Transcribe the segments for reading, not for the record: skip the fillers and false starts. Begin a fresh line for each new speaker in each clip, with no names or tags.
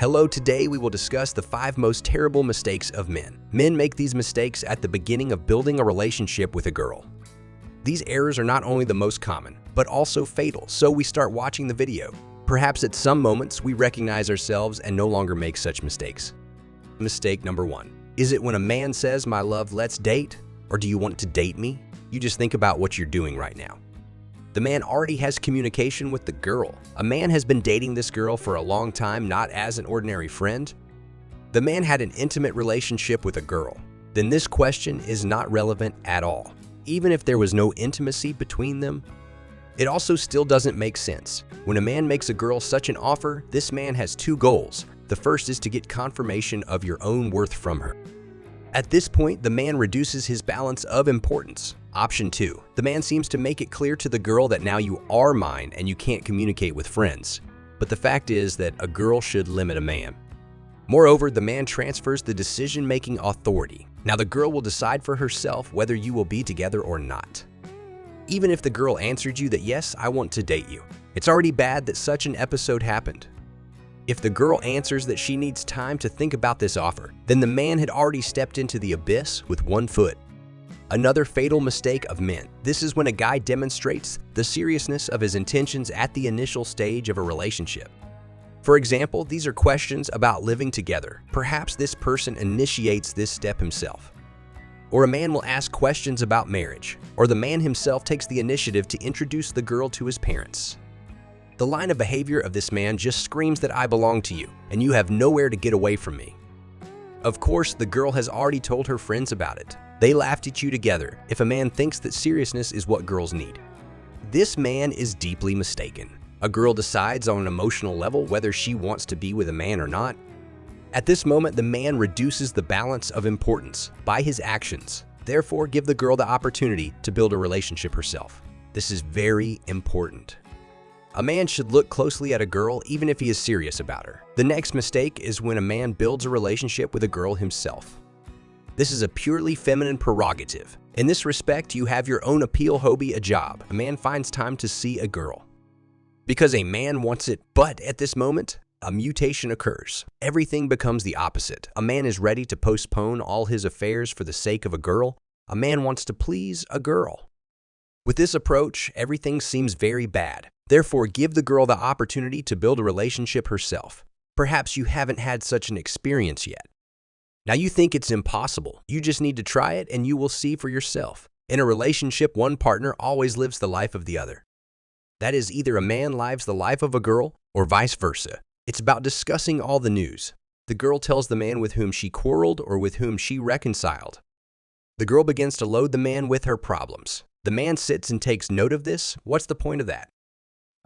Hello, today we will discuss the 5 most terrible mistakes of men. Men make these mistakes at the beginning of building a relationship with a girl. These errors are not only the most common, but also fatal, so we start watching the video. Perhaps at some moments we recognize ourselves and no longer make such mistakes. Mistake number 1. Is it when a man says, "My love, let's date," or "Do you want to date me?" You just think about what you're doing right now. The man already has communication with the girl. A man has been dating this girl for a long time, not as an ordinary friend. The man had an intimate relationship with a girl. Then this question is not relevant at all. Even if there was no intimacy between them, it also still doesn't make sense. When a man makes a girl such an offer, this man has 2 goals. The first is to get confirmation of your own worth from her. At this point, the man reduces his balance of importance. Option 2. The man seems to make it clear to the girl that now you are mine and you can't communicate with friends. But the fact is that a girl should limit a man. Moreover, the man transfers the decision-making authority. Now the girl will decide for herself whether you will be together or not. Even if the girl answered you that "Yes, I want to date you," it's already bad that such an episode happened. If the girl answers that she needs time to think about this offer, then the man had already stepped into the abyss with 1 foot. Another fatal mistake of men. This is when a guy demonstrates the seriousness of his intentions at the initial stage of a relationship. For example, these are questions about living together. Perhaps this person initiates this step himself. Or a man will ask questions about marriage, or the man himself takes the initiative to introduce the girl to his parents. The line of behavior of this man just screams that I belong to you, and you have nowhere to get away from me. Of course, the girl has already told her friends about it. They laughed at you together if a man thinks that seriousness is what girls need. This man is deeply mistaken. A girl decides on an emotional level whether she wants to be with a man or not. At this moment, the man reduces the balance of importance by his actions. Therefore, give the girl the opportunity to build a relationship herself. This is very important. A man should look closely at a girl even if he is serious about her. The next mistake is when a man builds a relationship with a girl himself. This is a purely feminine prerogative. In this respect, you have your own appeal hobby, a job. A man finds time to see a girl because a man wants it, but at this moment, a mutation occurs. Everything becomes the opposite. A man is ready to postpone all his affairs for the sake of a girl. A man wants to please a girl. With this approach, everything seems very bad. Therefore, give the girl the opportunity to build a relationship herself. Perhaps you haven't had such an experience yet. Now you think it's impossible. You just need to try it and you will see for yourself. In a relationship, one partner always lives the life of the other. That is, either a man lives the life of a girl or vice versa. It's about discussing all the news. The girl tells the man with whom she quarreled or with whom she reconciled. The girl begins to load the man with her problems. The man sits and takes note of this. What's the point of that?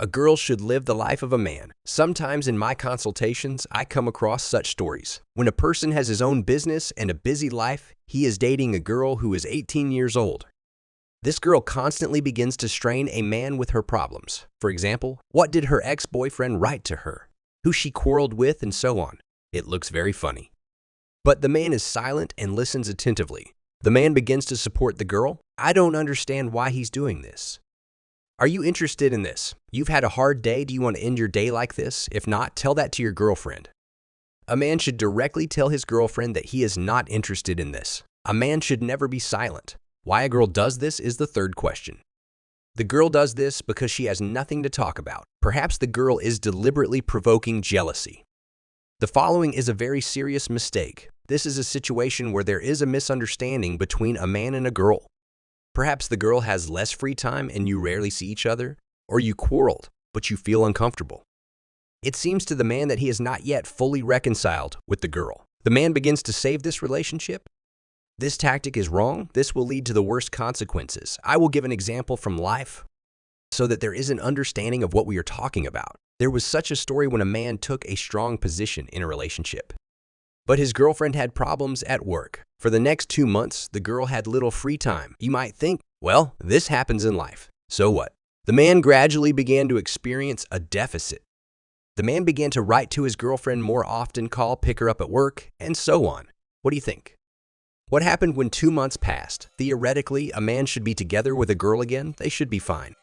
A girl should live the life of a man. Sometimes in my consultations, I come across such stories. When a person has his own business and a busy life, he is dating a girl who is 18 years old. This girl constantly begins to strain a man with her problems. For example, what did her ex-boyfriend write to her? Who she quarreled with, and so on. It looks very funny. But the man is silent and listens attentively. The man begins to support the girl. I don't understand why he's doing this. Are you interested in this? You've had a hard day. Do you want to end your day like this? If not, tell that to your girlfriend. A man should directly tell his girlfriend that he is not interested in this. A man should never be silent. Why a girl does this is the third question. The girl does this because she has nothing to talk about. Perhaps the girl is deliberately provoking jealousy. The following is a very serious mistake. This is a situation where there is a misunderstanding between a man and a girl. Perhaps the girl has less free time and you rarely see each other, or you quarreled, but you feel uncomfortable. It seems to the man that he is not yet fully reconciled with the girl. The man begins to save this relationship. This tactic is wrong. This will lead to the worst consequences. I will give an example from life so that there is an understanding of what we are talking about. There was such a story when a man took a strong position in a relationship, but his girlfriend had problems at work. For the next 2 months, the girl had little free time. You might think, well, this happens in life. So what? The man gradually began to experience a deficit. The man began to write to his girlfriend more often, call, pick her up at work, and so on. What do you think? What happened when 2 months passed? Theoretically, a man should be together with a girl again. They should be fine.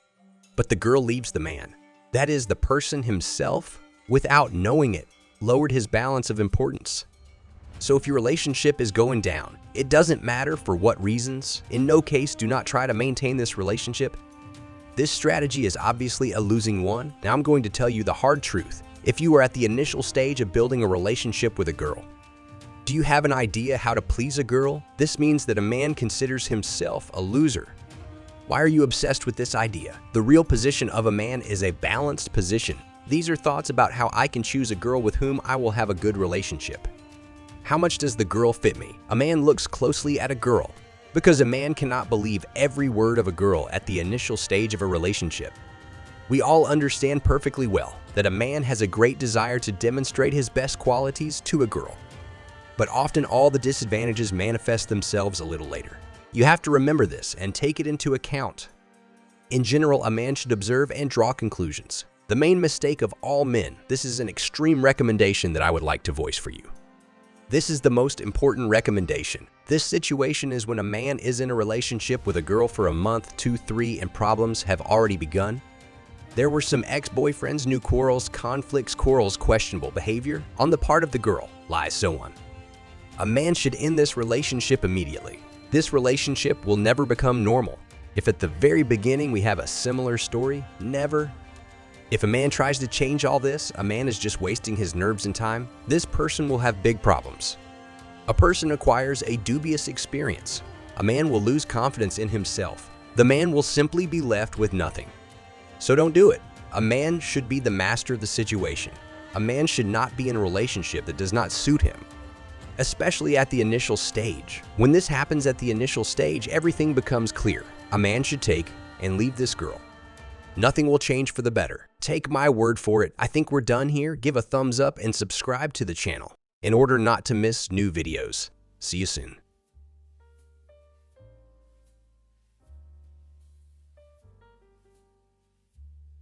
But the girl leaves the man. That is, the person himself, without knowing it, lowered his balance of importance. So if your relationship is going down, it doesn't matter for what reasons. In no case, do not try to maintain this relationship. This strategy is obviously a losing one. Now I'm going to tell you the hard truth. If you are at the initial stage of building a relationship with a girl, do you have an idea how to please a girl? This means that a man considers himself a loser. Why are you obsessed with this idea? The real position of a man is a balanced position. These are thoughts about how I can choose a girl with whom I will have a good relationship. How much does the girl fit me? A man looks closely at a girl because a man cannot believe every word of a girl at the initial stage of a relationship. We all understand perfectly well that a man has a great desire to demonstrate his best qualities to a girl. But often all the disadvantages manifest themselves a little later. You have to remember this and take it into account. In general, a man should observe and draw conclusions. The main mistake of all men, this is an extreme recommendation that I would like to voice for you. This is the most important recommendation. This situation is when a man is in a relationship with a girl for a month, 2, 3, and problems have already begun. There were some ex-boyfriends, new quarrels, conflicts, questionable behavior on the part of the girl, lies, so on. A man should end this relationship immediately. This relationship will never become normal. If at the very beginning we have a similar story, never. If a man tries to change all this, a man is just wasting his nerves and time. This person will have big problems. A person acquires a dubious experience. A man will lose confidence in himself. The man will simply be left with nothing. So don't do it. A man should be the master of the situation. A man should not be in a relationship that does not suit him, especially at the initial stage. When this happens at the initial stage, everything becomes clear. A man should take and leave this girl. Nothing will change for the better. Take my word for it. I think we're done here. Give a thumbs up and subscribe to the channel in order not to miss new videos. See you soon.